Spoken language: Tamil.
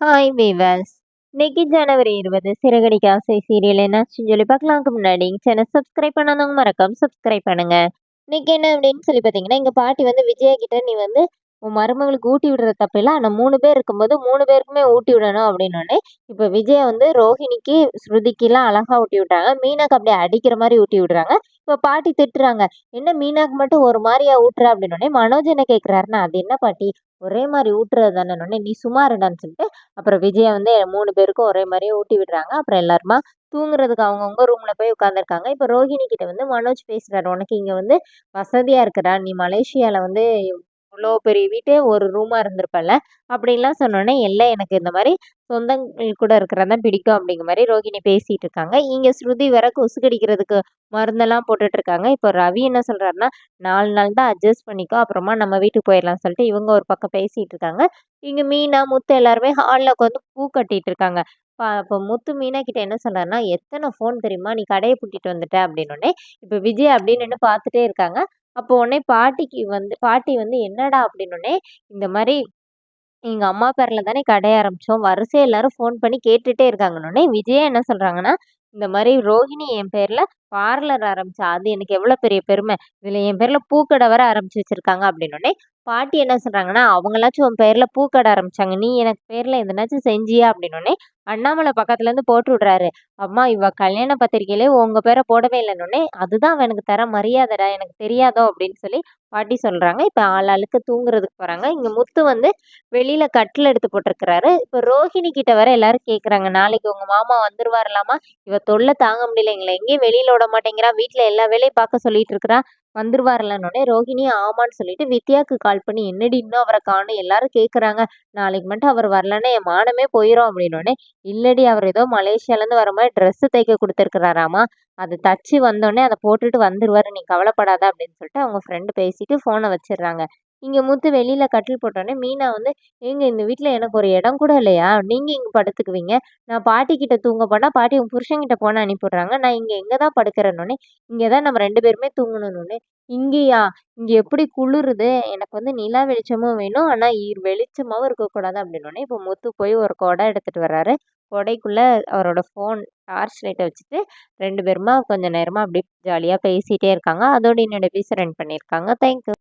Hi viewers. இன்னைக்கு ஜனவரி 20 சிறகடிக்க ஆசை சீரியல் என்னாச்சுன்னு சொல்லி பார்க்கலாம்க்கு முன்னாடி சேனல் சப்ஸ்கிரைப் பண்ணாதவங்க மறக்காம சப்ஸ்கிரைப் பண்ணுங்க. இன்னைக்கு என்ன அப்படின்னு சொல்லி பார்த்தீங்கன்னா, எங்க பாட்டி வந்து விஜயா கிட்ட நீ வந்து உன் மருமகளுக்கு ஊட்டி விடுற தப்பு இல்ல. ஆனா 3 பேர் இருக்கும்போது 3 பேருக்குமே ஊட்டி விடணும் அப்படின்னோடனே, இப்ப விஜயா வந்து ரோஹிணிக்கு, ஸ்ருதிக்குலாம் அழகா ஊட்டி விட்டாங்க. மீனாக்கு அப்படியே அடிக்கிற மாரி ஊட்டி விடுறாங்க. இப்ப பாட்டி திட்டுறாங்க. என்ன மீனாக்கு மட்டும் ஒரு மாரியா ஊட்டுற அப்படின்னோடனே, மனோஜ் என்ன கேட்கிறாருன்னா, அது என்ன பாட்டி ஒரே மாரி ஊட்டுறது தானே. நீ சும்மா இருடான்னு சொல்லிட்டு அப்புறம் விஜயா வந்து 3 பேருக்கும் ஒரே மாரியே ஊட்டி விடுறாங்க. அப்புறம் எல்லாருமா தூங்குறதுக்கு அவங்கவங்க ரூம்ல போய் உட்காந்துருக்காங்க. இப்ப ரோஹிணி கிட்ட வந்து மனோஜ் பேசுறாரு. "உனக்கு இங்க வந்து வசதியா இருக்குடா. நீ மலேசியால வந்து இவ்ளோ பெரிய வீட்டே ஒரு ரூமா இருந்திருப்பல்ல." அப்படின்லாம் சொன்னோனே, "இல்ல எனக்கு இந்த மாரி சொந்தங்கள் கூட இருக்கிறது தான் பிடிக்கும்." அப்படிங்கிற மாரி ரோகிணி பேசிட்டு இருக்காங்க. இங்க ஸ்ருதி வேற கொசு கடிக்கிறதுக்கு மருந்தெல்லாம் போட்டுட்டு இருக்காங்க. இப்போ ரவி என்ன சொல்றாருன்னா, "4 நாள் தான் அட்ஜஸ்ட் பண்ணிக்கோ. அப்புறமா நம்ம வீட்டுக்கு போயிரலாம்னு" சொல்லிட்டு இவங்க ஒரு பக்கம் பேசிட்டு இருக்காங்க. இங்க மீனா, முத்து எல்லாருமே ஹால்ல உட்காந்து பூ கட்டிட்டு இருக்காங்க. அப்ப முத்து மீனா கிட்ட என்ன சொல்றாருன்னா, "எத்தன ஃபோன் தெரியுமா? நீ கடைய பூட்டிட்டு வந்துட்ட" அப்படின்னோனே, இப்ப விஜய் அப்படியே நின்னு பார்த்துட்டே இருக்காங்க. அப்போ உடனே பாட்டி வந்து "என்னடா?" அப்படின்னோனே, இந்த மாரி எங்க அம்மா பேர்ல தானே கடை ஆரம்பிச்சோம். வரிசையா எல்லாரும் ஃபோன் பண்ணி கேட்டுட்டே இருக்காங்கன்னோனே, விஜயா என்ன சொல்றாங்கன்னா, "இந்த மாரி ரோஹிணி என் பேர்ல பார்லர் ஆரம்பிச்சா. அது எனக்கு எவ்வளோ பெரிய பெருமை. இதுல என் பேர்ல பூக்கடை வேற ஆரம்பிச்சு வச்சிருக்காங்க." அப்படின்னோனே, பாட்டி என்ன சொல்றாங்கன்னா, "அவங்களாச்சும் உன் பேர்ல பூக்கடை ஆரம்பிச்சாங்க. நீ எனக்கு பேர்ல எதனாச்சும் செஞ்சியா?" அப்படின்னோனே, அண்ணாமலை பக்கத்துலேருந்து போட்டு விடுறாரு. "அம்மா இவ கல்யாண பத்திரிக்கையிலே உங்க பேர போடவே இல்லன்னோனே, அதுதான் அவ எனக்கு தர மரியாதைடா. எனக்கு தெரியாதோ?" அப்படின்னு சொல்லி பாட்டி சொல்றாங்க. இப்ப ஆளாளுக்கு தூங்குறதுக்கு போறாங்க. இங்க முத்து வந்து வெளியில கட்டில் எடுத்து போட்டிருக்கிறாரு. இப்ப ரோஹிணி கிட்ட வேற எல்லாரும் கேட்குறாங்க. "நாளைக்கு உங்க மாமா வந்துருவாருலாமா? இவ தொல்ல தாங்க முடியல. எங்கள எங்கேயும் வெளியில விட மாட்டேங்கிறா. வீட்ல எல்லா வேலையும் பார்க்க சொல்லிட்டு இருக்கிறா. வந்துருவாருலன்னோனே" ரோஹிணி ஆமான்னு சொல்லிட்டு வித்யாக்கு கால் பண்ணி, "என்னடி இன்னும் அவர காணோம்? எல்லாரும் கேட்குறாங்க. நாளைக்கு மட்டும் அவர் வரலன்னா என் மானமே போயிரும்" அப்படின்னோனே, "இல்லடி அவர் ஏதோ மலேசியாலேருந்து வர மாரி ட்ரெஸ்ஸு தைக்க குடுத்துருக்கிறாராமா. அது தச்சு வந்தோனே அத போட்டுட்டு வந்துருவாரு. நீ கவலைப்படாத" அப்படின்னு சொல்லிட்டு அவங்க ஃப்ரெண்டு பேசிட்டு ஃபோன வச்சுடுறாங்க. இங்க முத்து வெளியில கட்டில் போட்டோனே மீனா வந்து, "ஏங்க இந்த வீட்ல எனக்கு ஒரு இடம் கூட இல்லையா? நீங்க இங்க படுத்துக்குவீங்க. நான் பாட்டி கிட்ட தூங்க போனா, பாட்டி உன் புருஷன்கிட்ட போன்னு அனுப்பிவிடுறாங்க. நான் இங்க எங்க தான் படுக்கிறேன்னோனே, இங்க தான் நம்ம 2 பேருமே தூங்கணும்னோனே, இங்கேயா? இங்க எப்படி குளிருது. எனக்கு வந்து நிலா வெளிச்சமும் வேணும். ஆனா வெளிச்சமாவும் இருக்கக்கூடாது" அப்படின்னோனே, இப்போ முத்து போய் ஒரு குடம் எடுத்துட்டு வர்றாரு. குடைக்குள்ள அவரோட ஃபோன் டார்ச் லைட்ட வச்சுட்டு 2 பேருமா கொஞ்ச நேரமா அப்படியே ஜாலியா பேசிட்டே இருக்காங்க. அதோட என்னோட எபிசோட் எண்ட் பண்ணியிருக்காங்க. Thank you.